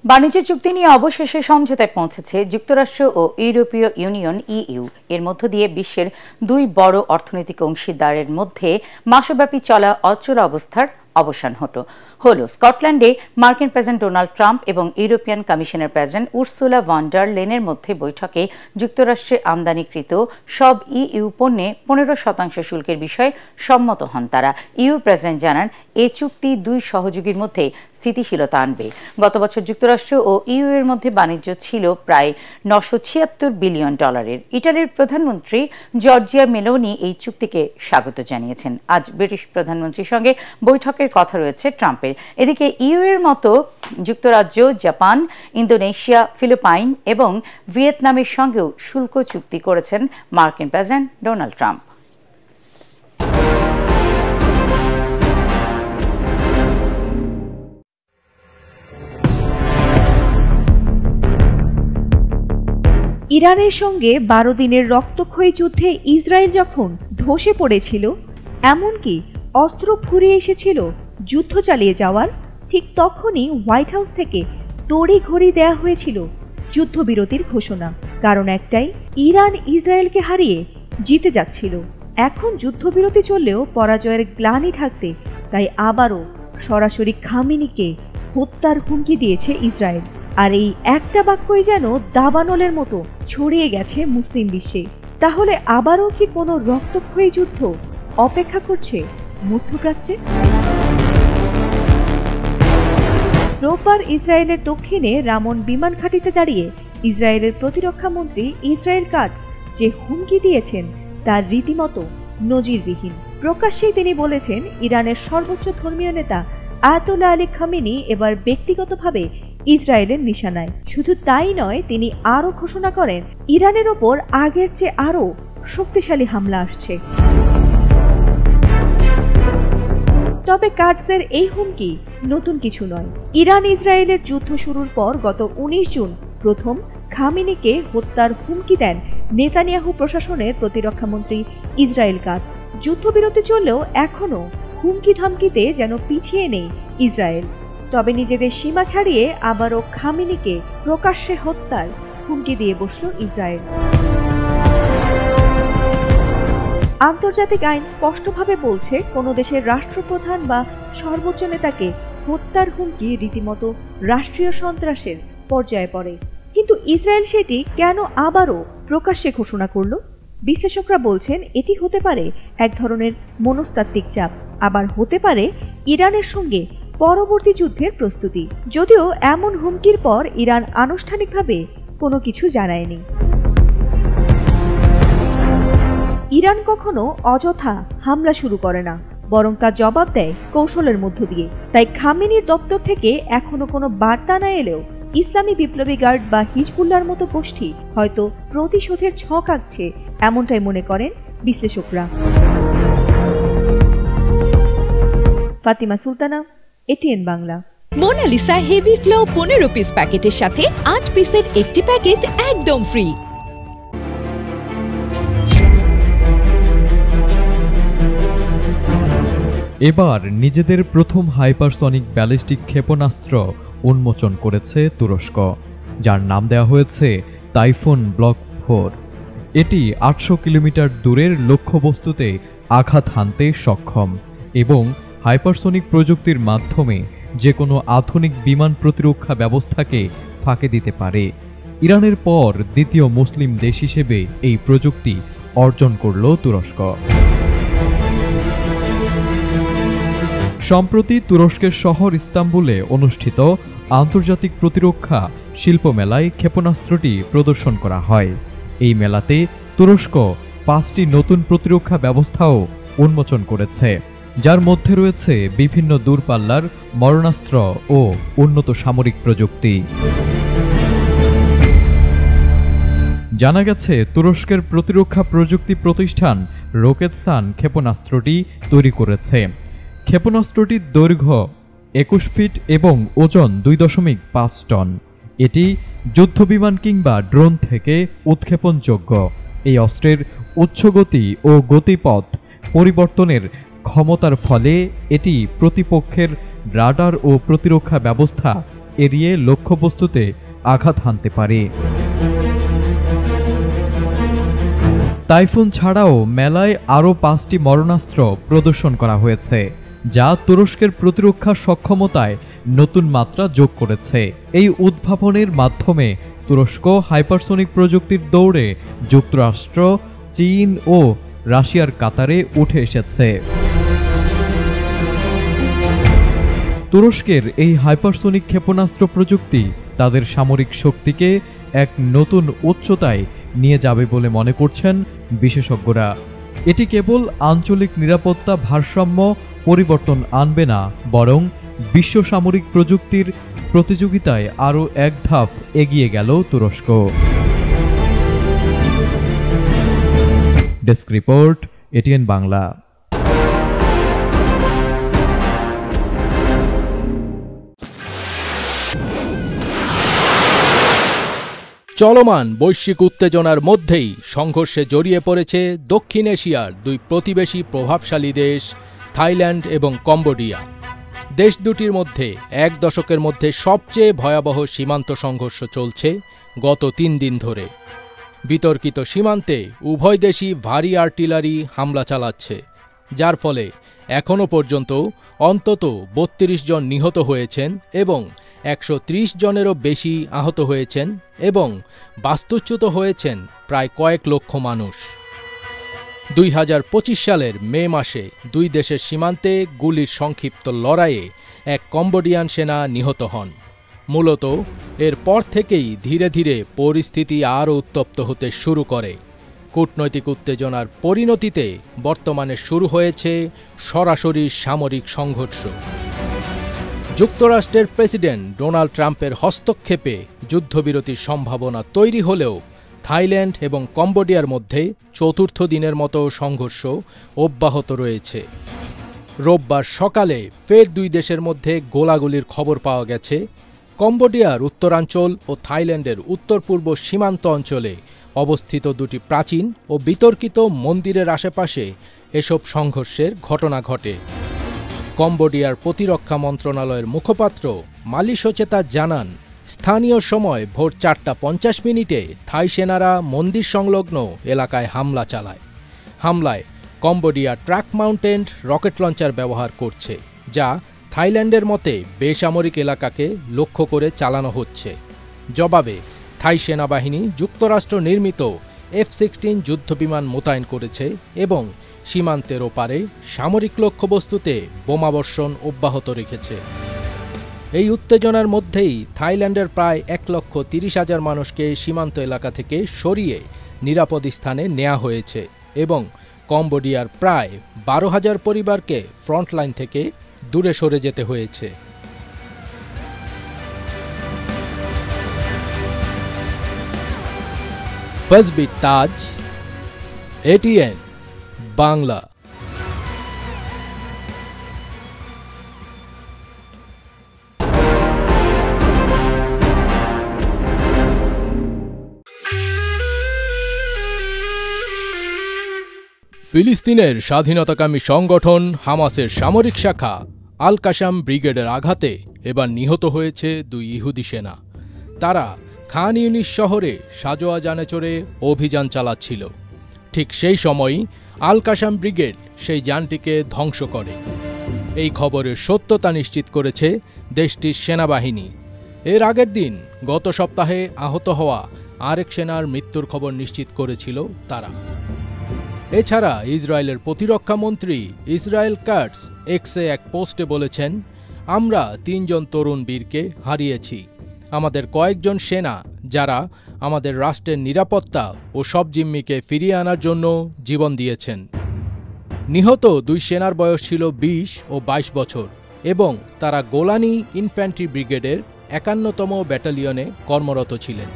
বাণিজ্য চুক্তি নিয়ে অবশেষে সমঝোতায় পৌঁছেছে যুক্তরাষ্ট্র ও ইউরোপীয় ইউনিয়ন ইইউ। এর মধ্য দিয়ে বিশ্বের দুই বড় অর্থনৈতিক অংশীদারের মধ্যে মাসব্যাপী চলা অচল অবস্থার অবসান হলো। স্কটল্যান্ডে মার্কিন প্রেসিডেন্ট ডোনাল্ড ট্রাম্প এবং ইউরোপিয়ান কমিশনের প্রেসিডেন্ট উর্সুলা ভন ডার লেনের মধ্যে বৈঠকে যুক্তরাষ্ট্রে আমদানিকৃত সব ইইউ পণ্যে 15% শুল্কের বিষয়ে সম্মত হন তারা। ইইউ প্রেসিডেন্ট জানান, এ চুক্তি দুই সহযোগীর মধ্যে স্থিতিশীলতা আনবে। গত বছর যুক্তরাষ্ট্র ও ইইউ এর মধ্যে বাণিজ্য ছিল প্রায় $976 বিলিয়ন। ইটালির প্রধানমন্ত্রী জর্জিয়া মেলোনি এই চুক্তিকে স্বাগত জানিয়েছেন। আজ ব্রিটিশ প্রধানমন্ত্রীর সঙ্গে বৈঠকের কথা রয়েছে ট্রাম্পের। এদিকে ইইউ এর মতো যুক্তরাজ্য, জাপান, ইন্দোনেশিয়া, ফিলিপাইন এবং ভিয়েতনামের সঙ্গেও শুল্ক চুক্তি করেছেন মার্কিন প্রেসিডেন্ট ডোনাল্ড ট্রাম্প। ইরানের সঙ্গে 12 দিনের রক্তক্ষয়ী যুদ্ধে ইসরায়েল যখন ধসে পড়েছিল, এমনকি অস্ত্র ফুরিয়ে এসেছিল যুদ্ধ চালিয়ে যাওয়ার, ঠিক তখনই হোয়াইট হাউস থেকে তড়িঘড়ি দেয়া হয়েছিল যুদ্ধবিরতির ঘোষণা। কারণ একটাই, ইরান ইসরায়েলকে হারিয়ে জিতে যাচ্ছিল। এখন যুদ্ধবিরতি চললেও পরাজয়ের গ্লানি থাকতে তাই আবারও সরাসরি খামেনিকে হত্যার হুমকি দিয়েছে ইসরায়েল। আর এই একটা বাক্যই যেন দাবানলের মতো ছড়িয়ে গেছে মুসলিম বিশ্বে। তাহলে আবারও কি কোনো রক্তক্ষয়ী যুদ্ধ অপেক্ষা করছে মধ্যপ্রাচ্যে? রোববার ইসরায়েলের দক্ষিণে রামন বিমান ঘাঁটিতে দাঁড়িয়ে ইসরায়েলের প্রতিরক্ষা মন্ত্রী ইসরায়েল কাটজ যে হুমকি দিয়েছেন তার রীতিমতো নজিরবিহীন। প্রকাশ্যেই তিনি বলেছেন, ইরানের সর্বোচ্চ ধর্মীয় নেতা আয়াতুল্লাহ আলী খামেনি এবার ব্যক্তিগতভাবে ইসরায়েলের নিশানায়। শুধু তাই নয়, তিনি আরও ঘোষণা করেন, ইরানের ওপর আগের চেয়ে আরও শক্তিশালী হামলা আসছে। তবে কাটজের এই হুমকি নতুন কিছু নয়। ইরান ইসরায়েলের যুদ্ধ শুরুর পর গত 19 জুন প্রথম খামেনিকে হত্যার হুমকি দেন নেতানিয়াহু প্রশাসনের প্রতিরক্ষামন্ত্রী ইসরায়েল কাটজ। যুদ্ধবিরতি চললেও এখনও হুমকি ধামকিতে যেন পিছিয়ে নেই ইসরায়েল। তবে নিজেদের সীমা ছাড়িয়ে আবারও খামেনিকে প্রকাশ্যে হত্যার হুমকি দিয়ে বসল ইসরায়েল। আন্তর্জাতিক আইন স্পষ্টভাবে বলছে, কোনো দেশের রাষ্ট্রপ্রধান বা সর্বোচ্চ নেতাকে হত্যার হুমকি রীতিমতো রাষ্ট্রীয় সন্ত্রাসের পর্যায়ে পড়ে। কিন্তু ইসরায়েল সেটি কেন আবারও প্রকাশ্যে ঘোষণা করল? বিশ্লেষকরা বলছেন, এটি হতে পারে এক ধরনের মনস্তাত্ত্বিক চাপ, আবার হতে পারে ইরানের সঙ্গে পরবর্তী যুদ্ধের প্রস্তুতি। যদিও এমন হুমকির পর ইরান আনুষ্ঠানিকভাবে কোনো কিছু জানায়নি। ইরান কখনো অযথা হামলা শুরু করে না, বরং তার জবাব দেয় কৌশলের মধ্য দিয়ে। তাই খামেনির দপ্তর থেকে এখনো কোনো বার্তা না এলেও ইসলামী বিপ্লবী গার্ড বা হিজবুল্লাহর মতো গোষ্ঠী হয়তো প্রতিশোধের ছক আঁকছে, এমনটাই মনে করেন বিশ্লেষকরা। Fatima Sultana, ATN Bangla. Monalisa heavy flow 15 piece প্যাকেটের সাথে 8 পিসের একটি প্যাকেট একদম ফ্রি। এবার নিজেদের প্রথম হাইপারসনিক ব্যালিস্টিক ক্ষেপণাস্ত্র উন্মোচন করেছে তুরস্ক, যার নাম দেওয়া হয়েছে টাইফুন ব্লক 4। এটি 800 কিলোমিটার দূরের লক্ষ্যবস্তুতে আঘাত হানতে সক্ষম এবং হাইপারসনিক প্রযুক্তির মাধ্যমে যে কোনো আধুনিক বিমান প্রতিরক্ষা ব্যবস্থাকে ফাঁকি দিতে পারে। ইরানের পর দ্বিতীয় মুসলিম দেশ হিসেবে এই প্রযুক্তি অর্জন করল তুরস্ক। সম্প্রতি তুরস্কের শহর ইস্তাম্বুলে অনুষ্ঠিত আন্তর্জাতিক প্রতিরক্ষা শিল্প মেলায় ক্ষেপণাস্ত্রটি প্রদর্শন করা হয়। এই মেলাতে তুরস্ক 5টি নতুন প্রতিরক্ষা ব্যবস্থাও উন্মোচন করেছে, যার মধ্যে রয়েছে বিভিন্ন দূরপাল্লার মরণাস্ত্র ও উন্নত সামরিক প্রযুক্তি। জানা গেছে, তুরস্কের প্রতিরক্ষা প্রযুক্তি প্রতিষ্ঠান রকেটসান ক্ষেপণাস্ত্রটি তৈরি করেছে। ক্ষেপণাস্ত্রটির দৈর্ঘ্য 21 ফিট এবং ওজন 2.5 টন। এটি যুদ্ধবিমান কিংবা ড্রোন থেকে উৎক্ষেপণযোগ্য। এই অস্ত্রের উচ্চ গতি ও গতিপথ পরিবর্তনের ক্ষমতার ফলে এটি প্রতিপক্ষের রাডার ও প্রতিরক্ষা ব্যবস্থা এড়িয়ে লক্ষ্যবস্তুতে আঘাত হানতে পারে। টাইফুন ছাড়াও মেলায় আরও 5টি মরণাস্ত্র প্রদর্শন করা হয়েছে, যা তুরস্কের প্রতিরক্ষা সক্ষমতায় নতুন মাত্রা যোগ করেছে। এই উদ্ভাবনের মাধ্যমে তুরস্ক হাইপারসোনিক প্রযুক্তির দৌড়ে যুক্তরাষ্ট্র, চীন ও রাশিয়ার কাতারে উঠে এসেছে। তুরস্কের এই হাইপারসোনিক ক্ষেপণাস্ত্র প্রযুক্তি তাদের সামরিক শক্তিকে এক নতুন উচ্চতায় নিয়ে যাবে বলে মনে করছেন বিশেষজ্ঞরা। এটি কেবল আঞ্চলিক নিরাপত্তা ভারসাম্য পরিবর্তন আনবে না, বরং বিশ্ব সামরিক প্রযুক্তির প্রতিযোগিতায় আরও এক ধাপ এগিয়ে গেল তুরস্ক। Desk report, ATN Bangla. চলমান বৈশ্বিক উত্তেজনার মধ্যেই সংঘর্ষে জড়িয়ে পড়েছে দক্ষিণ এশিয়ার দুই প্রতিবেশী প্রভাবশালী দেশ থাইল্যান্ড এবং কম্বোডিয়া। দেশ দুটির মধ্যে এক দশকের মধ্যে সবচেয়ে ভয়াবহ সীমান্ত সংঘর্ষ চলছে গত 3 দিন ধরে। বিতর্কিত সীমান্তে উভয় দেশই ভারী আর্টিলারি হামলা চালাচ্ছে, যার ফলে এখনও পর্যন্ত অন্তত 32 জন নিহত হয়েছেন এবং 130 জনেরও বেশি আহত হয়েছেন এবং বাস্তুচ্যুত হয়েছেন প্রায় কয়েক লক্ষ মানুষ। 2025 সালের মে মাসে দুই দেশের সীমান্তে গুলির সংক্ষিপ্ত লড়াইয়ে এক কম্বোডিয়ান সেনা নিহত হন। মূলত এরপর থেকেই ধীরে ধীরে পরিস্থিতি আরও উত্তপ্ত হতে শুরু করে। কূটনৈতিক উত্তেজনার পরিণতিতে বর্তমানে শুরু হয়েছে সরাসরি সামরিক সংঘর্ষ। যুক্তরাষ্ট্রের প্রেসিডেন্ট ডোনাল্ড ট্রাম্পের হস্তক্ষেপে যুদ্ধবিরতির সম্ভাবনা তৈরি হলেও থাইল্যান্ড এবং কম্বোডিয়ার মধ্যে চতুর্থ দিনের মতো সংঘর্ষ অব্যাহত রয়েছে। রোববার সকালে ফের দুই দেশের মধ্যে গোলাগুলির খবর পাওয়া গেছে। কম্বোডিয়ার উত্তরাঞ্চল ও থাইল্যান্ডের উত্তর পূর্ব সীমান্ত অঞ্চলে অবস্থিত দুটি প্রাচীন ও বিতর্কিত মন্দিরের আশেপাশে এসব সংঘর্ষের ঘটনা ঘটে। কম্বোডিয়ার প্রতিরক্ষা মন্ত্রণালয়ের মুখপাত্র মালি সোচেতা জানান, স্থানীয় সময় ভোর 4টা 50 মিনিটে থাই সেনারা মন্দির সংলগ্ন এলাকায় হামলা চালায়। হামলায় Cambodia truck mounted rocket launcher ব্যবহার করছে, যা থাইল্যান্ডের মতে বেসামরিক এলাকাকে লক্ষ্য করে চালানো হচ্ছে। জবাবে থাই সেনাবাহিনী যুক্তরাষ্ট্র নির্মিত F-16 যুদ্ধবিমান মোতায়েন করেছে এবং সীমান্তের ওপারে সামরিক লক্ষ্যবস্তুতে বোমাবর্ষণ অব্যাহত রেখেছে। এই উত্তেজনার মধ্যেই থাইল্যান্ডের প্রায় 1,30,000 মানুষকে সীমান্ত এলাকা থেকে সরিয়ে নিরাপদ স্থানে নেওয়া হয়েছে এবং কম্বোডিয়ার প্রায় 12,000 পরিবারকে ফ্রন্টলাইন থেকে দূরে সরে যেতে হয়েছে। ফজবি তাজ, এটিএন বাংলা। ফিলিস্তিনের স্বাধীনতাকামী সংগঠন হামাসের সামরিক শাখা আল কাসাম ব্রিগেডের আঘাতে এবার নিহত হয়েছে 2 ইহুদি সেনা। তারা খান ইউনিস শহরে সাজোয়া যানে চড়ে অভিযান চালাচ্ছিল। ঠিক সেই সময়ই আল কাসাম ব্রিগেড সেই যানটিকে ধ্বংস করে। এই খবরের সত্যতা নিশ্চিত করেছে দেশটির সেনাবাহিনী। এর আগের দিন গত সপ্তাহে আহত হওয়া আরেক সেনার মৃত্যুর খবর নিশ্চিত করেছিল তারা। এছাড়া ইসরায়েলের প্রতিরক্ষা মন্ত্রী ইসরায়েল কাটস এক্সে এক পোস্টে বলেছেন, আমরা 3 জন তরুণ বীরকে হারিয়েছি, আমাদের কয়েকজন সেনা যারা আমাদের রাষ্ট্রের নিরাপত্তা ও সব জিম্মিকে ফিরিয়ে আনার জন্য জীবন দিয়েছেন। নিহত 2 সেনার বয়স ছিল 20 ও 22 বছর এবং তারা গোলানি ইনফ্যান্ট্রি ব্রিগেডের 51তম ব্যাটালিয়নে কর্মরত ছিলেন।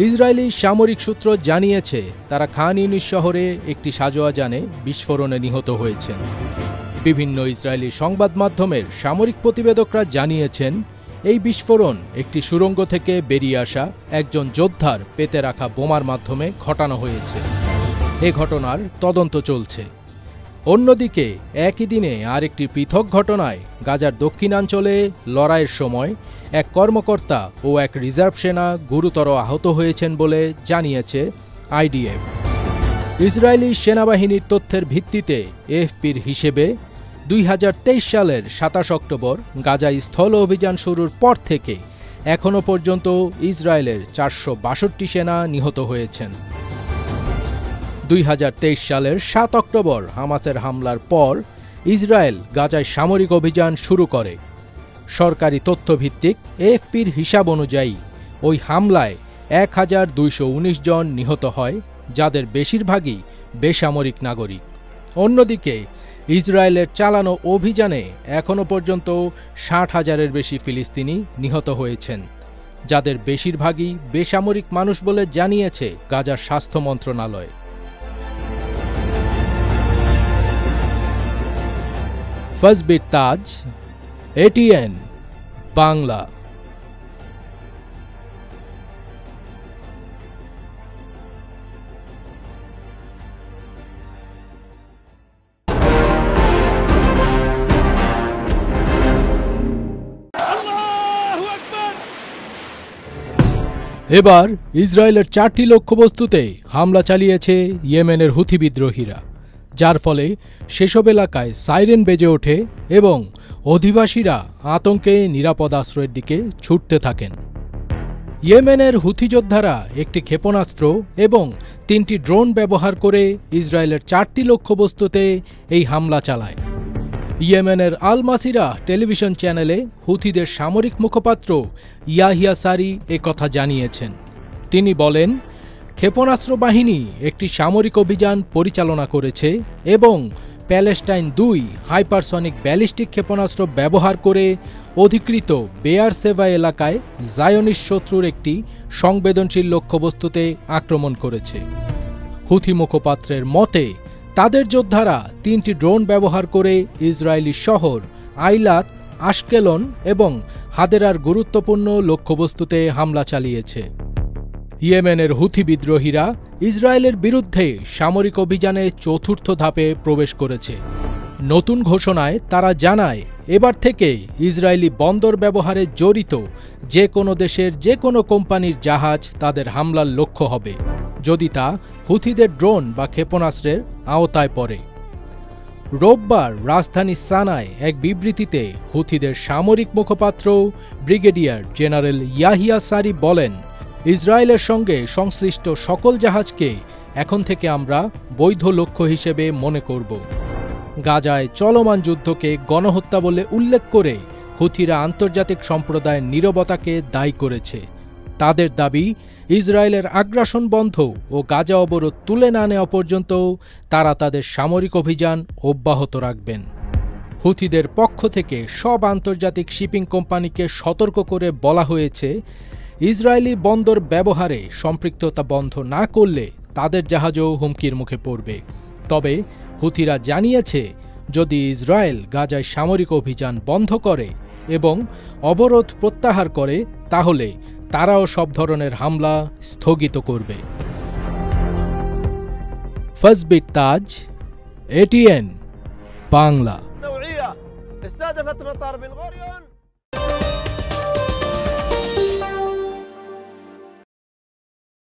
ইসরায়েলি সামরিক সূত্র জানিয়েছে তারা খান ইউনিস শহরে একটি সাজোয়া যানে বিস্ফোরণে নিহত হয়েছেন। বিভিন্ন ইসরায়েলি সংবাদ মাধ্যমের সামরিক প্রতিবেদকরা জানিয়েছেন এই বিস্ফোরণ একটি সুড়ঙ্গ থেকে বেরিয়ে আসা একজন যোদ্ধার পেতে রাখা বোমার মাধ্যমে ঘটানো হয়েছে। এ ঘটনার তদন্ত চলছে। অন্যদিকে একই দিনে আরেকটি পৃথক ঘটনায় গাজার দক্ষিণাঞ্চলে লড়াইয়ের সময় এক কর্মকর্তা ও এক রিজার্ভ সেনা গুরুতর আহত হয়েছেন বলে জানিয়েছে আইডিএফ। ইসরায়েলি সেনাবাহিনীর তথ্যের ভিত্তিতে এএফপির হিসেবে 2023 সালের 27 অক্টোবর গাজায় স্থল অভিযান শুরুর পর থেকে এখনও পর্যন্ত ইসরায়েলের 462 সেনা নিহত হয়েছেন। 2023 সালের 7 অক্টোবর হামাসের হামলার পর ইসরায়েল গাজায় সামরিক অভিযান শুরু করে। সরকারি তথ্যভিত্তিক এএফপির হিসাব অনুযায়ী ওই হামলায় 1219 জন নিহত হয়, যাদের বেশিরভাগই বেসামরিক নাগরিক। অন্যদিকে ইসরায়েলের চালানো অভিযানে এখনও পর্যন্ত 60,000-এর বেশি ফিলিস্তিনি নিহত হয়েছেন, যাদের বেশিরভাগই বেসামরিক মানুষ বলে জানিয়েছে গাজার স্বাস্থ্য মন্ত্রণালয়। ফজবির তাজ, এটিএন বাংলা। এবার ইসরায়েলের 4টি লক্ষ্যবস্তুতে হামলা চালিয়েছে ইয়েমেনের হুথি বিদ্রোহীরা, যার ফলে সেসব এলাকায় সাইরেন বেজে ওঠে এবং অধিবাসীরা আতঙ্কে নিরাপদ আশ্রয়ের দিকে ছুটতে থাকেন। ইয়েমেনের হুথি যোদ্ধারা একটি ক্ষেপণাস্ত্র এবং 3টি ড্রোন ব্যবহার করে ইসরায়েলের 4টি লক্ষ্যবস্তুতে এই হামলা চালায়। ইয়েমেনের আল মাসিরা টেলিভিশন চ্যানেলে হুথিদের সামরিক মুখপাত্র ইয়াহিয়া সারি একথা জানিয়েছেন। তিনি বলেন, ক্ষেপণাস্ত্র বাহিনী একটি সামরিক অভিযান পরিচালনা করেছে এবং প্যালেস্টাইন 2 হাইপারসনিক ব্যালিস্টিক ক্ষেপণাস্ত্র ব্যবহার করে অধিকৃত বেয়ারসেভা এলাকায় জায়নিস্ট শত্রুর একটি সংবেদনশীল লক্ষ্যবস্তুতে আক্রমণ করেছে। হুথি মুখপাত্রের মতে, তাদের যোদ্ধারা 3টি ড্রোন ব্যবহার করে ইসরায়েলি শহর আইলাত, আশকেলন এবং হাদেরার গুরুত্বপূর্ণ লক্ষ্যবস্তুতে হামলা চালিয়েছে। ইয়েমেনের হুথি বিদ্রোহীরা ইসরায়েলের বিরুদ্ধে সামরিক অভিযানে 4র্থ ধাপে প্রবেশ করেছে। নতুন ঘোষণায় তারা জানায়, এবার থেকে ইসরায়েলি বন্দর ব্যবহারে জড়িত যে কোনো দেশের যে কোনো কোম্পানির জাহাজ তাদের হামলার লক্ষ্য হবে, যদি তা হুথিদের ড্রোন বা ক্ষেপণাস্ত্রের আওতায় পড়ে। রোববার রাজধানী সানায় এক বিবৃতিতে হুথিদের সামরিক মুখপাত্র ব্রিগেডিয়ার জেনারেল ইয়াহিয়া সারি বলেন, ইসরায়েলের সঙ্গে সংশ্লিষ্ট সকল জাহাজকে এখন থেকে আমরা বৈধ লক্ষ্য হিসেবে মনে করব। গাজায় চলমান যুদ্ধকে গণহত্যা বলে উল্লেখ করে হুথিরা আন্তর্জাতিক সম্প্রদায়ের নীরবতাকে দায়ী করেছে। তাদের দাবি, ইসরায়েলের আগ্রাসন বন্ধ ও গাজা অবরোধ তুলে না নেওয়া পর্যন্ত তারা তাদের সামরিক অভিযান অব্যাহত রাখবেন। হুথিদের পক্ষ থেকে সব আন্তর্জাতিক শিপিং কোম্পানিকে সতর্ক করে বলা হয়েছে, ইসরায়েলি বন্দর ব্যবহারে সম্পৃক্ততা বন্ধ না করলে তাদের জাহাজও হুমকির মুখে পড়বে। তবে হুথিরা জানিয়েছে, যদি ইসরায়েল গাজায় সামরিক অভিযান বন্ধ করে এবং অবরোধ প্রত্যাহার করে, তাহলে তারাও সব ধরনের হামলা স্থগিত করবে। ফজবির তাজ, এটিএন বাংলা।